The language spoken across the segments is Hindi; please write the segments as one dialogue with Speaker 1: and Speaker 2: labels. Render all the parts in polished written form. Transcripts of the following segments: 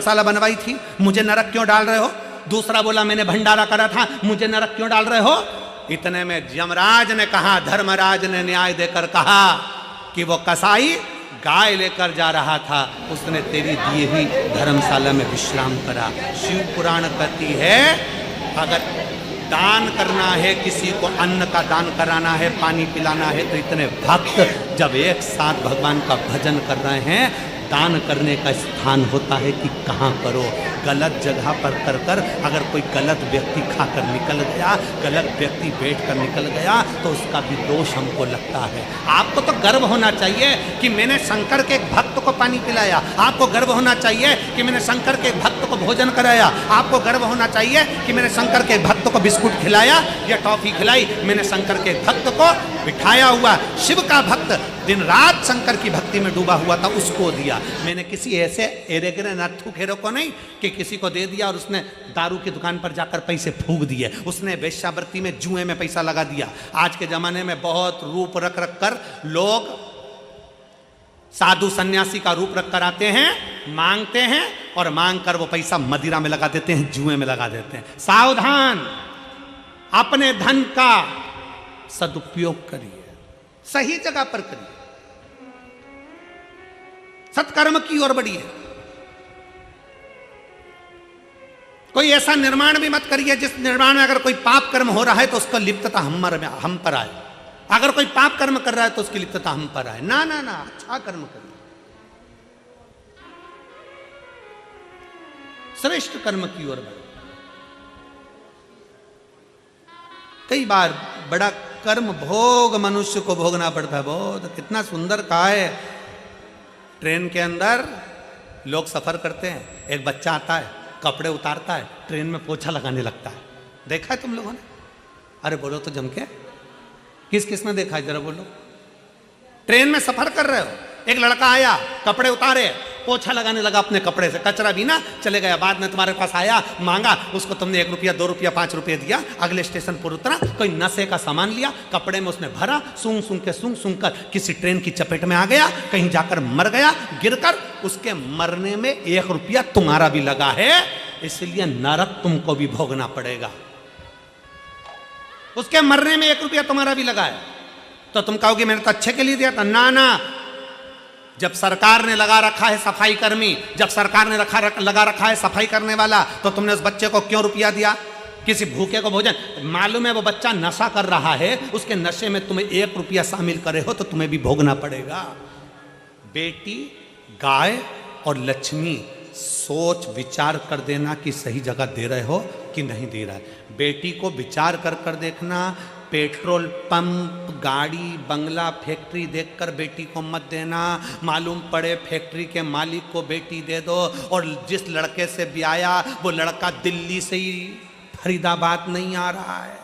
Speaker 1: धर्मशाला बनवाई थी, मुझे नरक क्यों डाल रहे हो? दूसरा बोला मैंने भंडारा करा था, मुझे नरक क्यों डाल रहे हो? इतने में यमराज ने कहा, धर्मराज ने न्याय देकर कहा कि वो कसाई गाय लेकर जा रहा था, उसने तेरी दी हुई धर्मशाला में विश्राम करा। शिव पुराण कहती है अगर दान करना है, किसी को अन्न का दान कराना है, पानी पिलाना है, तो इतने भक्त जब एक साथ भगवान का भजन कर रहे हैं, दान करने का स्थान होता है कि कहाँ करो। गलत जगह पर कर कर अगर कोई गलत व्यक्ति खाकर निकल गया, गलत व्यक्ति बैठ कर निकल गया, तो उसका भी दोष हमको लगता है। आपको तो गर्व होना चाहिए कि मैंने शंकर के एक भक्त को पानी पिलाया, आपको गर्व होना चाहिए कि मैंने शंकर के एक भक्त को भोजन कराया, आपको गर्व होना चाहिए कि मैंने शंकर के भक्त को बिस्कुट खिलाया या टॉफी खिलाई, मैंने शंकर के भक्त को बिठाया हुआ। शिव का भक्त दिन रात शंकर की भक्ति में डूबा हुआ था, उसको दिया। मैंने किसी ऐसे एरे गिरे नत्थु खेरों को नहीं कि किसी को दे दिया और उसने दारू की दुकान पर जाकर पैसे फूंक दिए, उसने वेश्यावृत्ति में जुए में पैसा लगा दिया। आज के जमाने में बहुत रूप रख रख कर लोग साधु सन्यासी का रूप रख कर आते हैं, मांगते हैं और मांग कर वो पैसा मदिरा में लगा देते हैं, जुए में लगा देते हैं। सावधान, अपने धन का सदुपयोग करिए, सही जगह पर करिए, सत्कर्म की ओर बढ़िए। कोई ऐसा निर्माण भी मत करिए जिस निर्माण में अगर कोई पाप कर्म हो रहा है तो उसका लिप्तता हम पर आए। अगर कोई पाप कर्म कर रहा है तो उसकी लिप्तता हम पर आए। ना ना ना, अच्छा कर्म करिए, श्रेष्ठ कर्म की ओर बढ़िए। कई बार बड़ा कर्म भोग मनुष्य को भोगना पड़ता है। बहुत कितना सुंदर कहा है, ट्रेन के अंदर लोग सफर करते हैं, एक बच्चा आता है, कपड़े उतारता है, ट्रेन में पोछा लगाने लगता है। देखा है तुम लोगों ने? अरे बोलो तो जम के, किस किस ने देखा है जरा बोलो। ट्रेन में सफर कर रहे हो, एक लड़का आया, कपड़े उतारे, पोछा लगाने लगा अपने कपड़े से, कचरा भी ना चले गया। बाद में तुम्हारे पास आया, मांगा, उसको तुमने 1 रुपया 2 रुपया 5 रुपये दिया, अगले स्टेशन पर उतरा, कोई नशे का सामान लिया, कपड़े में उसने भरा, सूंघ सूंघ कर किसी ट्रेन की चपेट में आ गया, कहीं जाकर मर गया गिरकर। उसके मरने में 1 रुपया तुम्हारा भी लगा है, इसलिए नरक तुमको भी भोगना पड़ेगा। उसके मरने में 1 रुपया तुम्हारा भी लगा है, तो तुम कहोगे मैंने तो अच्छे के लिए दिया था। ना ना, जब सरकार ने लगा रखा है सफाई कर्मी, जब सरकार ने लगा रखा है सफाई करने वाला, तो तुमने उस बच्चे को क्यों रुपया दिया? किसी भूखे को भोजन, मालूम है वो बच्चा नशा कर रहा है, उसके नशे में तुम्हें 1 रुपया शामिल करे हो तो तुम्हें भी भोगना पड़ेगा। बेटी, गाय और लक्ष्मी, सोच विचार कर देना कि सही जगह दे रहे हो कि नहीं दे रहा है। बेटी को विचार कर कर देखना, पेट्रोल पंप, गाड़ी, बंगला, फैक्ट्री देखकर बेटी को मत देना। मालूम पड़े फैक्ट्री के मालिक को बेटी दे दो, और जिस लड़के से ब्याया वो लड़का दिल्ली से ही फरीदाबाद नहीं आ रहा है,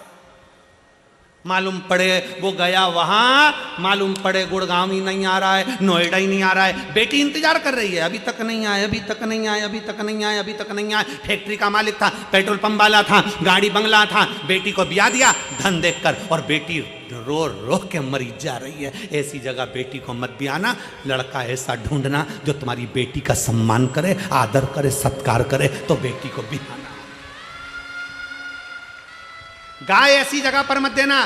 Speaker 1: मालूम पड़े वो गया वहां, मालूम पड़े गुड़गांव ही नहीं आ रहा है, नोएडा ही नहीं आ रहा है। बेटी इंतजार कर रही है, अभी तक नहीं आए, अभी तक नहीं आए, अभी तक नहीं आए, अभी तक नहीं आए। फैक्ट्री का मालिक था, पेट्रोल पंप वाला था, गाड़ी बंगला था, बेटी को ब्याह दिया धन देखकर, और बेटी रो रो के मरी जा रही है। ऐसी जगह बेटी को मत ब्याहना। लड़का ऐसा ढूंढना जो तुम्हारी बेटी का सम्मान करे, आदर करे, सत्कार करे, तो बेटी को ब्याहना। गाय ऐसी जगह पर मत देना।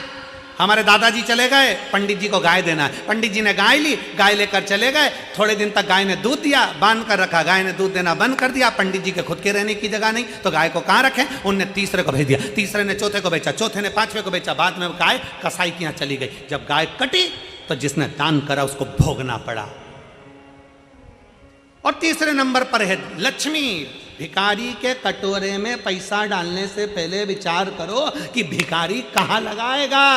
Speaker 1: हमारे दादाजी चले गए, पंडित जी को गाय देना है, पंडित जी ने गाय ली, गाय लेकर चले गए, थोड़े दिन तक गाय ने दूध दिया, बांध कर रखा, गाय ने दूध देना बंद कर दिया। पंडित जी के खुद के रहने की जगह नहीं, तो गाय को कहाँ रखें? उनने तीसरे को भेज दिया, तीसरे ने चौथे को बेचा, चौथे ने 5वें को बेचा। बाद में गाय कसाई के यहाँ चली गई। जब गाय कटी तो जिसने दान करा उसको भोगना पड़ा। और तीसरे नंबर पर है लक्ष्मी। भिखारी के कटोरे में पैसा डालने से पहले विचार करो कि भिखारी कहां लगाएगा।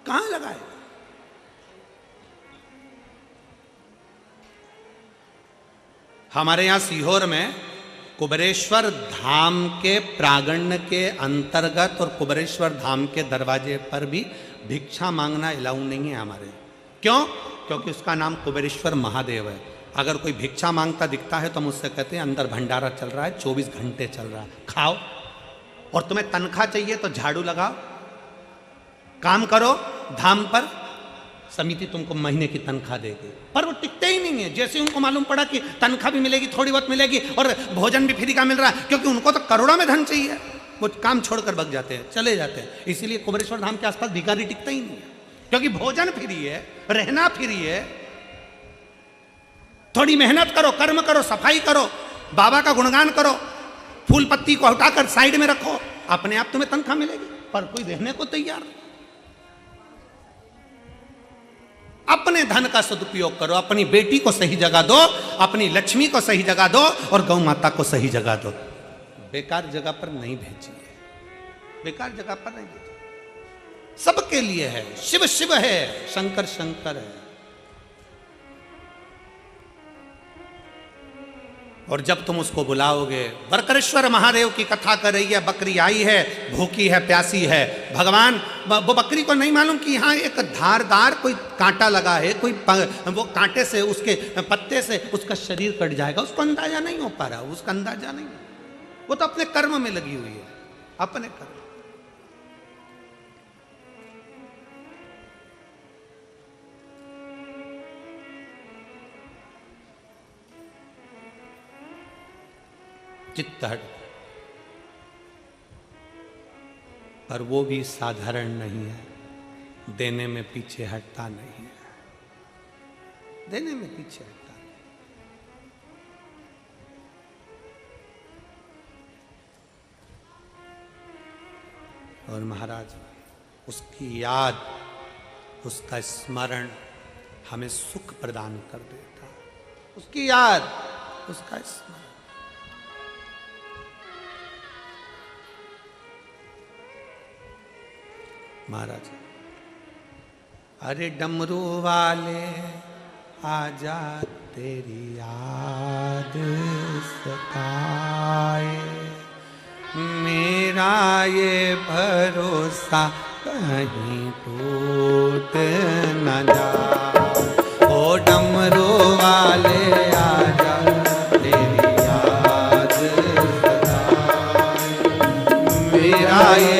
Speaker 1: कहां लगाएगा? हमारे यहां सीहोर में कुबेरेश्वर धाम के प्रांगण के अंतर्गत और कुबेरेश्वर धाम के दरवाजे पर भी भिक्षा मांगना अलाउ नहीं है हमारे। क्यों? क्योंकि उसका नाम कुबेरेश्वर महादेव है। अगर कोई भिक्षा मांगता दिखता है तो हम उससे कहते हैं अंदर भंडारा चल रहा है, 24 घंटे चल रहा है, खाओ। और तुम्हें तनख्वाह चाहिए तो झाड़ू लगाओ, काम करो धाम पर, समिति तुमको महीने की तनख्वाह देगी, पर वो टिकते ही नहीं है। जैसे उनको मालूम पड़ा कि तनख्वाह भी मिलेगी, थोड़ी बहुत मिलेगी और भोजन भी फ्री का मिल रहा है, क्योंकि उनको तो करोड़ों में धन चाहिए, वो काम छोड़कर भाग जाते हैं, चले जाते हैं। इसीलिए कुबेरेश्वर धाम के आसपास भिखारी टिकता ही नहीं है, क्योंकि भोजन फ्री है, रहना फ्री है। थोड़ी मेहनत करो, कर्म करो, सफाई करो, बाबा का गुणगान करो, फूल पत्ती को हटाकर साइड में रखो, अपने आप तुम्हें तनख्वाह मिलेगी। पर कोई देने को तैयार नहीं। अपने धन का सदुपयोग करो, अपनी बेटी को सही जगह दो, अपनी लक्ष्मी को सही जगह दो और गौ माता को सही जगह दो। बेकार जगह पर नहीं भेजिए, बेकार जगह पर नहीं भेजिए। सबके लिए है, शिव शिव है, शंकर शंकर है। और जब तुम उसको बुलाओगे, वरकरेश्वर महादेव की कथा कर रही है, बकरी आई है, भूखी है, प्यासी है। भगवान वो बकरी को नहीं मालूम कि यहाँ एक धारदार कोई कांटा लगा है, कोई वो कांटे से, उसके पत्ते से उसका शरीर कट जाएगा, उसको अंदाजा नहीं हो पा रहा, उसका अंदाजा नहीं। वो तो अपने कर्म में लगी हुई है, अपने कर्म। चित्त हट, पर वो भी साधारण नहीं है, देने में पीछे हटता नहीं है, देने में पीछे हटता नहीं। और महाराज उसकी याद, उसका स्मरण हमें सुख प्रदान कर देता, उसकी याद, उसका स्मरण। महाराज, अरे डमरू वाले आजा तेरी याद सताए, मेरा ये भरोसा कहीं टूट न जाए। ओ डमरू वाले आजा तेरी याद सताए, मेरा ये